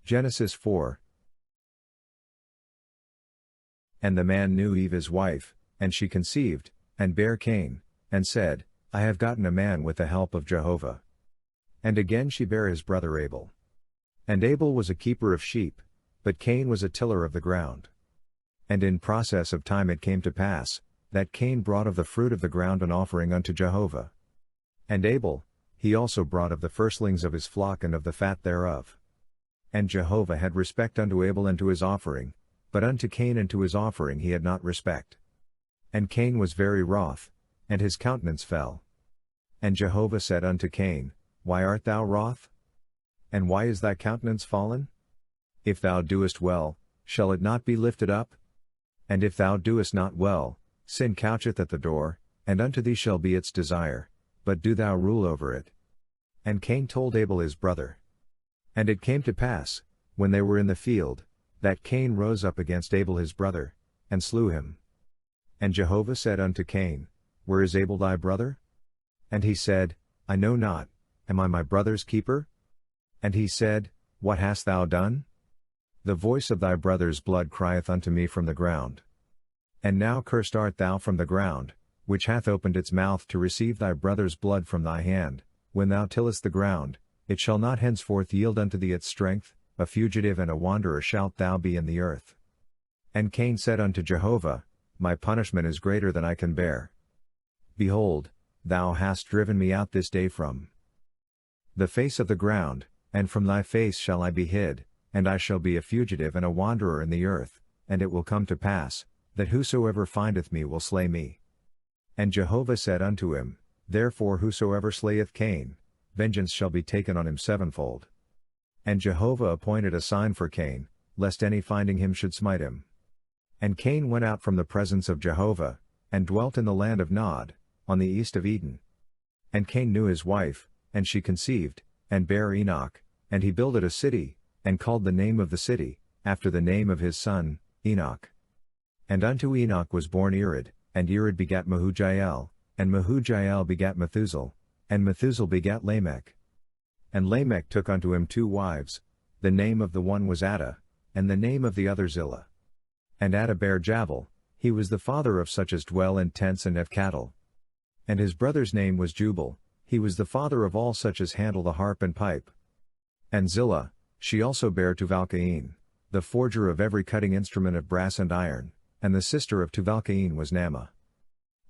Genesis 4. And the man knew Eve his wife, and she conceived, and bare Cain, and said, I have gotten a man with the help of Jehovah. And again she bare his brother Abel. And Abel was a keeper of sheep, but Cain was a tiller of the ground. And in process of time it came to pass, that Cain brought of the fruit of the ground an offering unto Jehovah. And Abel, he also brought of the firstlings of his flock and of the fat thereof. And Jehovah had respect unto Abel and to his offering, but unto Cain and to his offering he had not respect. And Cain was very wroth, and his countenance fell. And Jehovah said unto Cain, Why art thou wroth? And why is thy countenance fallen? If thou doest well, shall it not be lifted up? And if thou doest not well, sin coucheth at the door, and unto thee shall be its desire, but do thou rule over it. And Cain told Abel his brother. And it came to pass, when they were in the field, that Cain rose up against Abel his brother, and slew him. And Jehovah said unto Cain, Where is Abel thy brother? And he said, I know not, am I my brother's keeper? And he said, What hast thou done? The voice of thy brother's blood crieth unto me from the ground. And now cursed art thou from the ground, which hath opened its mouth to receive thy brother's blood from thy hand. When thou tillest the ground, it shall not henceforth yield unto thee its strength, a fugitive and a wanderer shalt thou be in the earth. And Cain said unto Jehovah, My punishment is greater than I can bear. Behold, thou hast driven me out this day from the face of the ground, and from thy face shall I be hid, and I shall be a fugitive and a wanderer in the earth, and it will come to pass, that whosoever findeth me will slay me. And Jehovah said unto him, Therefore whosoever slayeth Cain, vengeance shall be taken on him sevenfold. And Jehovah appointed a sign for Cain, lest any finding him should smite him. And Cain went out from the presence of Jehovah, and dwelt in the land of Nod, on the east of Eden. And Cain knew his wife, and she conceived, and bare Enoch, and he builded a city, and called the name of the city, after the name of his son, Enoch. And unto Enoch was born Irad, and Irad begat Mehujael, and Mehujael begat Methuselah, and Methuselah begat Lamech. And Lamech took unto him 2 wives, the name of the one was Adah, and the name of the other Zillah. And Adah bare Jabal, he was the father of such as dwell in tents and have cattle. And his brother's name was Jubal, he was the father of all such as handle the harp and pipe. And Zillah, she also bare Tuvalcain, the forger of every cutting instrument of brass and iron, and the sister of Tuvalcain was Naamah.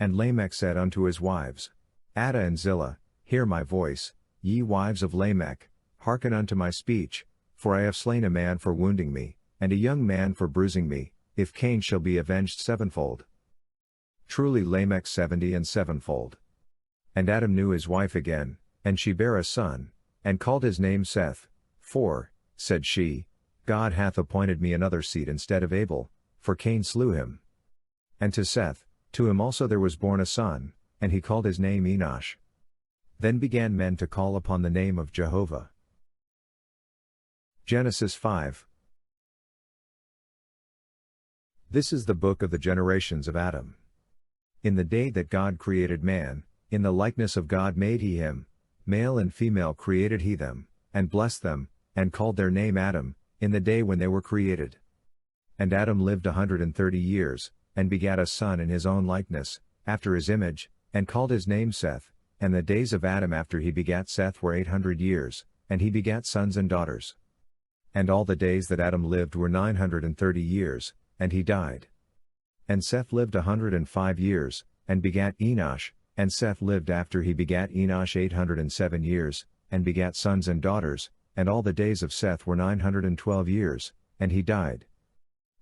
And Lamech said unto his wives, Adah and Zillah, Hear my voice, ye wives of Lamech, hearken unto my speech, for I have slain a man for wounding me, and a young man for bruising me, if Cain shall be avenged sevenfold. Truly Lamech 70 and sevenfold. And Adam knew his wife again, and she bare a son, and called his name Seth, for, said she, God hath appointed me another seed instead of Abel, for Cain slew him. And to Seth, to him also there was born a son, and he called his name Enosh. Then began men to call upon the name of Jehovah. Genesis 5. This is the book of the generations of Adam. In the day that God created man, in the likeness of God made he him, male and female created he them, and blessed them, and called their name Adam, in the day when they were created. And Adam lived 130 years, and begat a son in his own likeness, after his image, and called his name Seth. And the days of Adam after he begat Seth were 800 years, and he begat sons and daughters. And all the days that Adam lived were 930 years, and he died. And Seth lived 105 years, and begat Enosh, and Seth lived after he begat Enosh 807 years, and begat sons and daughters, and all the days of Seth were 912 years, and he died.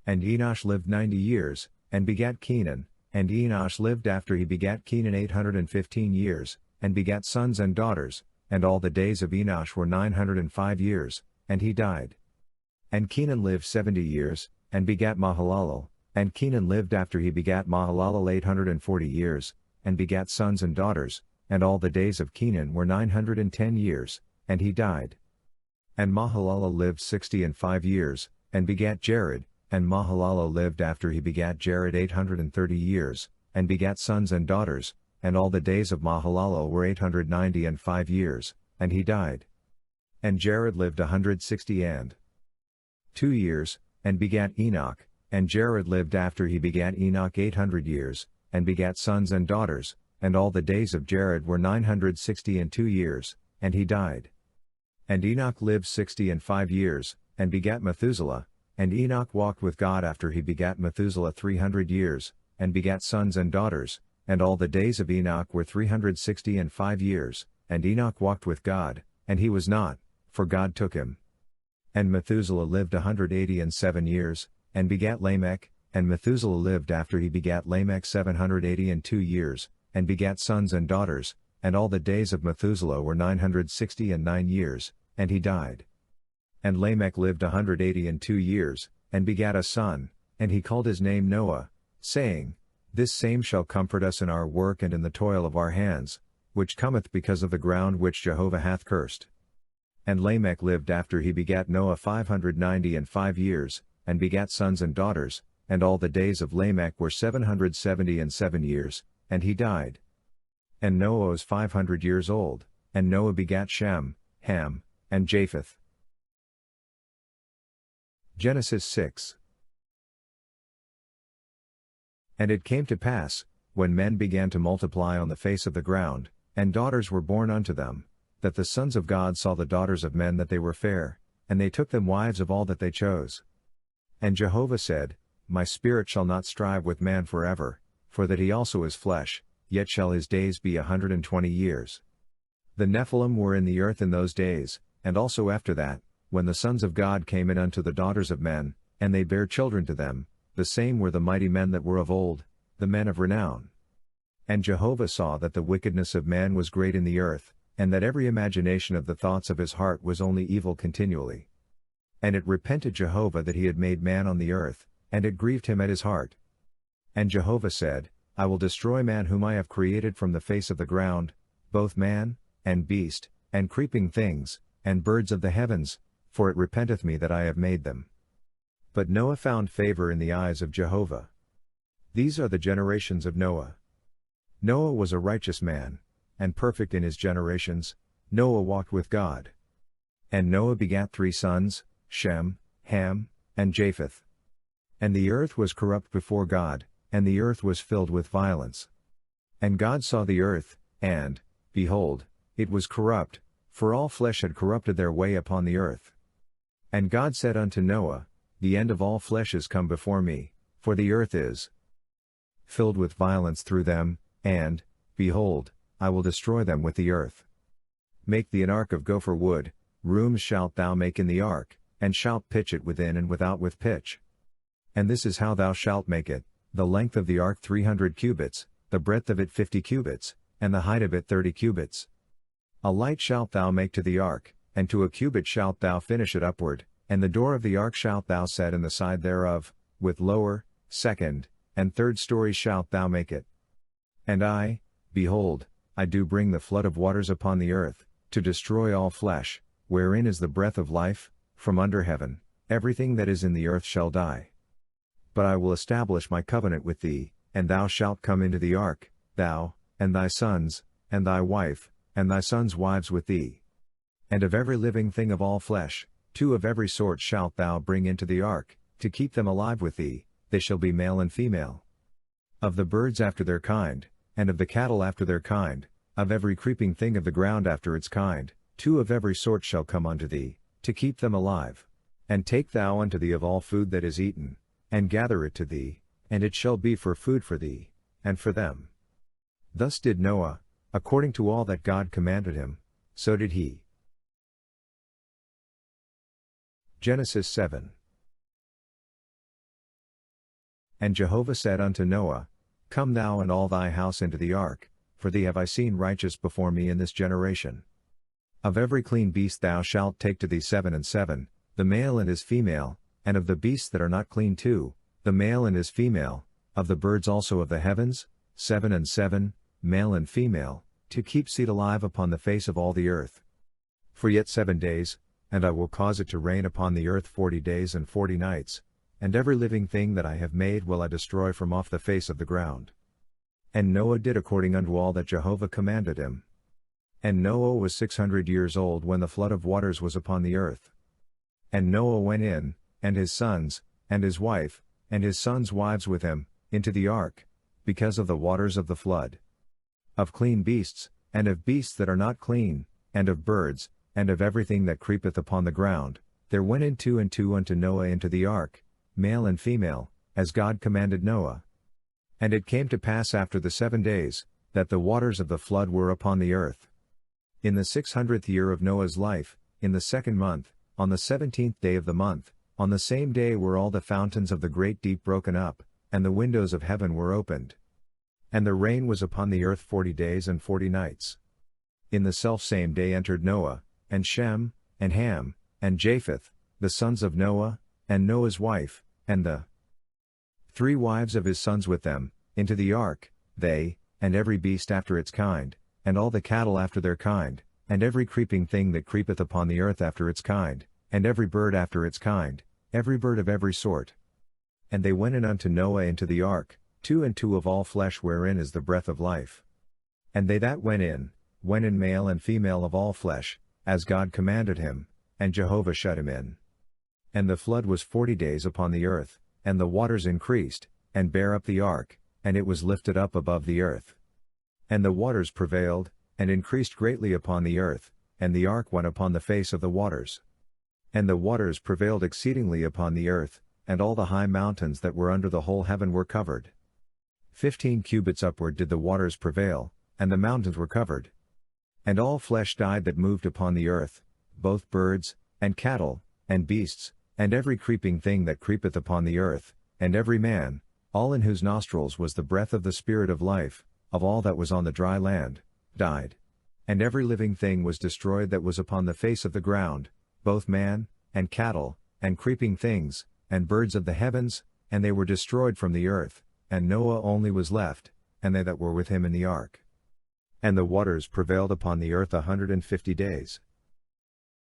And Enosh lived 90 years, and begat Kenan, and Enosh lived after he begat Kenan 815 years, and begat sons and daughters, and all the days of Enosh were 905 years, and he died. And Kenan lived 70 years, and begat Mahalalel, and Kenan lived after he begat Mahalalel 840 years, and begat sons and daughters, and all the days of Kenan were 910 years, and he died. And Mahalalel lived 65 years, and begat Jared, and Mahalalel lived after he begat Jared 830 years, and begat sons and daughters, and all the days of Mahalalel were 895 years, and he died. And Jared lived 160 and 2 years, and begat Enoch, and Jared lived after he begat Enoch 800 years, and begat sons and daughters, and all the days of Jared were 962 years, and he died. And Enoch lived 65 years, and begat Methuselah, and Enoch walked with God after he begat Methuselah 300 years, and begat sons and daughters, and all the days of Enoch were 365 years, and Enoch walked with God, and he was not, for God took him. And Methuselah lived 187 years, and begat Lamech, and Methuselah lived after he begat Lamech 782 years, and begat sons and daughters, and all the days of Methuselah were 969 years, and he died. And Lamech lived 182 years, and begat a son, and he called his name Noah, saying, This same shall comfort us in our work and in the toil of our hands, which cometh because of the ground which Jehovah hath cursed. And Lamech lived after he begat Noah 595 years, and begat sons and daughters, and all the days of Lamech were 777 years, and he died. And Noah was 500 years old, and Noah begat Shem, Ham, and Japheth. Genesis 6. And it came to pass, when men began to multiply on the face of the ground, and daughters were born unto them, that the sons of God saw the daughters of men that they were fair, and they took them wives of all that they chose. And Jehovah said, My spirit shall not strive with man forever, for that he also is flesh, yet shall his days be 120 years. The Nephilim were in the earth in those days, and also after that, when the sons of God came in unto the daughters of men, and they bare children to them, the same were the mighty men that were of old, the men of renown. And Jehovah saw that the wickedness of man was great in the earth, and that every imagination of the thoughts of his heart was only evil continually. And it repented Jehovah that he had made man on the earth, and it grieved him at his heart. And Jehovah said, I will destroy man whom I have created from the face of the ground, both man, and beast, and creeping things, and birds of the heavens, for it repenteth me that I have made them. But Noah found favor in the eyes of Jehovah. These are the generations of Noah. Noah was a righteous man, and perfect in his generations. Noah walked with God. And Noah begat 3 sons, Shem, Ham, and Japheth. And the earth was corrupt before God, and the earth was filled with violence. And God saw the earth, and, behold, it was corrupt, for all flesh had corrupted their way upon the earth. And God said unto Noah, The end of all flesh is come before me, for the earth is filled with violence through them, and, behold, I will destroy them with the earth. Make thee an ark of gopher wood, rooms shalt thou make in the ark, and shalt pitch it within and without with pitch. And this is how thou shalt make it: the length of the ark 300 cubits, the breadth of it 50 cubits, and the height of it 30 cubits. A light shalt thou make to the ark, and to a cubit shalt thou finish it upward, and the door of the ark shalt thou set in the side thereof, with lower, second, and third stories shalt thou make it. And I, behold, I do bring the flood of waters upon the earth, to destroy all flesh, wherein is the breath of life, from under heaven, everything that is in the earth shall die. But I will establish my covenant with thee, and thou shalt come into the ark, thou, and thy sons, and thy wife, and thy sons' wives with thee. And of every living thing of all flesh, 2 of every sort shalt thou bring into the ark, to keep them alive with thee, they shall be male and female. Of the birds after their kind, and of the cattle after their kind, of every creeping thing of the ground after its kind, 2 of every sort shall come unto thee, to keep them alive. And take thou unto thee of all food that is eaten, and gather it to thee, and it shall be for food for thee, and for them. Thus did Noah, according to all that God commanded him, so did he. Genesis 7. And Jehovah said unto Noah, Come thou and all thy house into the ark, for thee have I seen righteous before me in this generation. Of every clean beast thou shalt take to thee 7 and 7, the male and his female, and of the beasts that are not clean 2, the male and his female, of the birds also of the heavens, 7 and 7, male and female, to keep seed alive upon the face of all the earth. For yet 7 days, and I will cause it to rain upon the earth 40 days and 40 nights, and every living thing that I have made will I destroy from off the face of the ground. And Noah did according unto all that Jehovah commanded him. And Noah was 600 years old when the flood of waters was upon the earth. And Noah went in, and his sons, and his wife, and his sons' wives with him, into the ark, because of the waters of the flood. Of clean beasts, and of beasts that are not clean, and of birds, and of everything that creepeth upon the ground, there went in 2 and 2 unto Noah into the ark, male and female, as God commanded Noah. And it came to pass after the 7 days, that the waters of the flood were upon the earth. In the 600th year of Noah's life, in the 2nd month, on the 17th day of the month, on the same day were all the fountains of the great deep broken up, and the windows of heaven were opened. And the rain was upon the earth 40 days and 40 nights. In the selfsame day entered Noah, and Shem, and Ham, and Japheth, the sons of Noah, and Noah's wife, and the 3 wives of his sons with them, into the ark, they, and every beast after its kind, and all the cattle after their kind, and every creeping thing that creepeth upon the earth after its kind, and every bird after its kind, every bird of every sort. And they went in unto Noah into the ark, 2 and 2 of all flesh wherein is the breath of life. And they that went in male and female of all flesh, as God commanded him, and Jehovah shut him in. And the flood was 40 days upon the earth, and the waters increased, and bare up the ark, and it was lifted up above the earth. And the waters prevailed, and increased greatly upon the earth, and the ark went upon the face of the waters. And the waters prevailed exceedingly upon the earth, and all the high mountains that were under the whole heaven were covered. 15 cubits upward did the waters prevail, and the mountains were covered. And all flesh died that moved upon the earth, both birds, and cattle, and beasts, and every creeping thing that creepeth upon the earth, and every man, all in whose nostrils was the breath of the Spirit of life, of all that was on the dry land, died. And every living thing was destroyed that was upon the face of the ground, both man, and cattle, and creeping things, and birds of the heavens, and they were destroyed from the earth, and Noah only was left, and they that were with him in the ark. And the waters prevailed upon the earth 150 days.